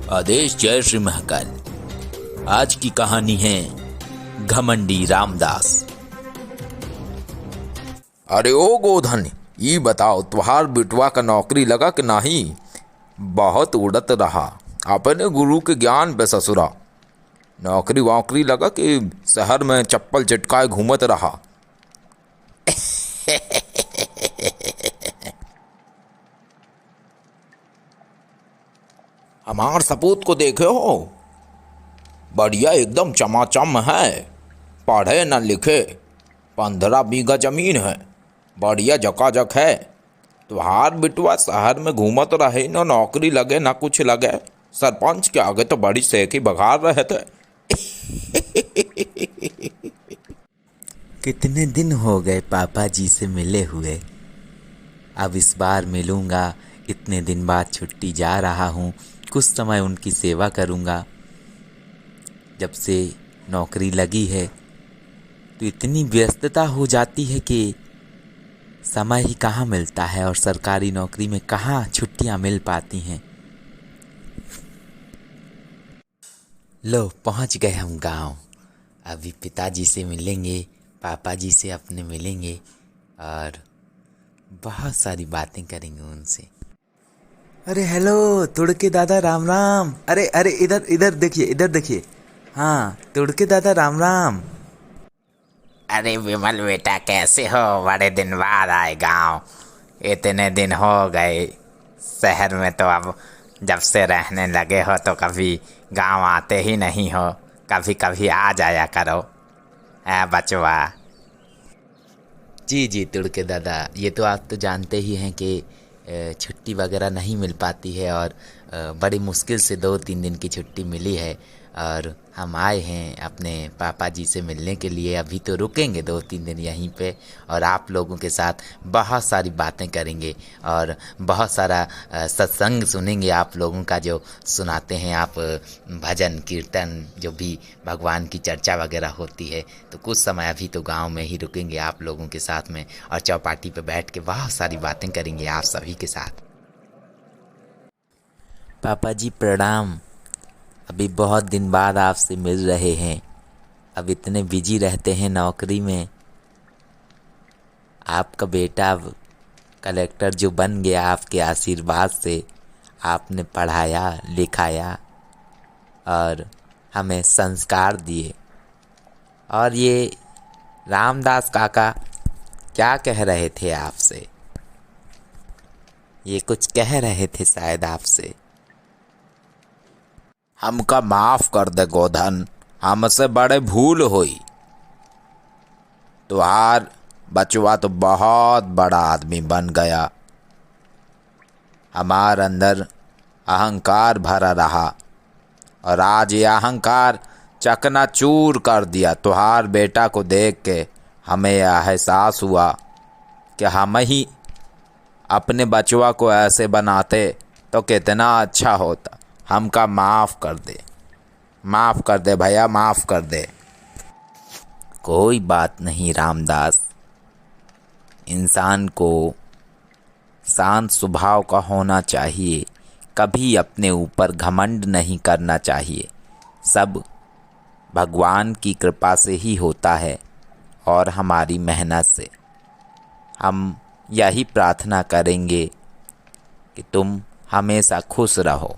आदेश जय श्री महाकाल। आज की कहानी है घमंडी रामदास। अरे ओ गोधन, ये बताओ तुहार बिटवा का नौकरी लगा कि नहीं? बहुत उड़त रहा अपने गुरु के ज्ञान पे ससुरा। नौकरी वौकरी लगा कि शहर में चप्पल चटकाए घूमत रहा? हमार सपूत को देखे हो, बढ़िया एकदम चमाचम है। पढ़े न लिखे, 15 बीघा जमीन है, बढ़िया जकाजक है। तुहार बिटवा शहर में घूमत रहे, न नौकरी लगे न कुछ लगे। सरपंच के आगे तो बड़ी सेकी बघार रहे थे। कितने दिन हो गए पापा जी से मिले हुए। अब इस बार मिलूँगा। इतने दिन बाद छुट्टी जा रहा हूँ, कुछ समय उनकी सेवा करूँगा। जब से नौकरी लगी है तो इतनी व्यस्तता हो जाती है कि समय ही कहाँ मिलता है, और सरकारी नौकरी में कहाँ छुट्टियाँ मिल पाती हैं। लो पहुँच गए हम गांव। अभी पिताजी से मिलेंगे, पापा जी से अपने मिलेंगे और बहुत सारी बातें करेंगे उनसे। अरे हेलो तुड़के दादा, राम राम। अरे अरे इधर इधर देखिए, इधर देखिए। हाँ तुड़के दादा, राम राम। अरे विमल बेटा, कैसे हो? बड़े दिन बाद आए गांव। इतने दिन हो गए शहर में, तो अब जब से रहने लगे हो तो कभी गांव आते ही नहीं हो। कभी कभी आ जाया करो है बचवा। जी जी तुड़के दादा, ये तो आप तो जानते ही हैं कि छुट्टी वगैरह नहीं मिल पाती है, और बड़ी मुश्किल से 2-3 दिन की छुट्टी मिली है। और हम आए हैं अपने पापा जी से मिलने के लिए। अभी तो रुकेंगे 2-3 दिन यहीं पे, और आप लोगों के साथ बहुत सारी बातें करेंगे और बहुत सारा सत्संग सुनेंगे आप लोगों का, जो सुनाते हैं आप भजन कीर्तन, जो भी भगवान की चर्चा वगैरह होती है। तो कुछ समय अभी तो गांव में ही रुकेंगे आप लोगों के साथ में, और चौपाटी पे बैठ के बहुत सारी बातें करेंगे आप सभी के साथ। पापा जी प्रणाम। अभी बहुत दिन बाद आपसे मिल रहे हैं। अब इतने बिजी रहते हैं नौकरी में। आपका बेटा अब कलेक्टर जो बन गया, आपके आशीर्वाद से। आपने पढ़ाया लिखाया और हमें संस्कार दिए। और ये रामदास काका क्या कह रहे थे आपसे? ये कुछ कह रहे थे शायद आपसे। हमका माफ कर दे गोधन, हमसे बड़े भूल हुई। तुहार बचवा तो बहुत बड़ा आदमी बन गया। हमार अंदर अहंकार भरा रहा, और आज ये अहंकार चकनाचूर कर दिया। तुहार बेटा को देख के हमें यह एहसास हुआ कि हम ही अपने बचवा को ऐसे बनाते तो कितना अच्छा होता। हमका माफ़ कर दे, माफ़ कर दे भैया, माफ़ कर दे। कोई बात नहीं रामदास। इंसान को शांत स्वभाव का होना चाहिए, कभी अपने ऊपर घमंड नहीं करना चाहिए। सब भगवान की कृपा से ही होता है और हमारी मेहनत से। हम यही प्रार्थना करेंगे कि तुम हमेशा खुश रहो।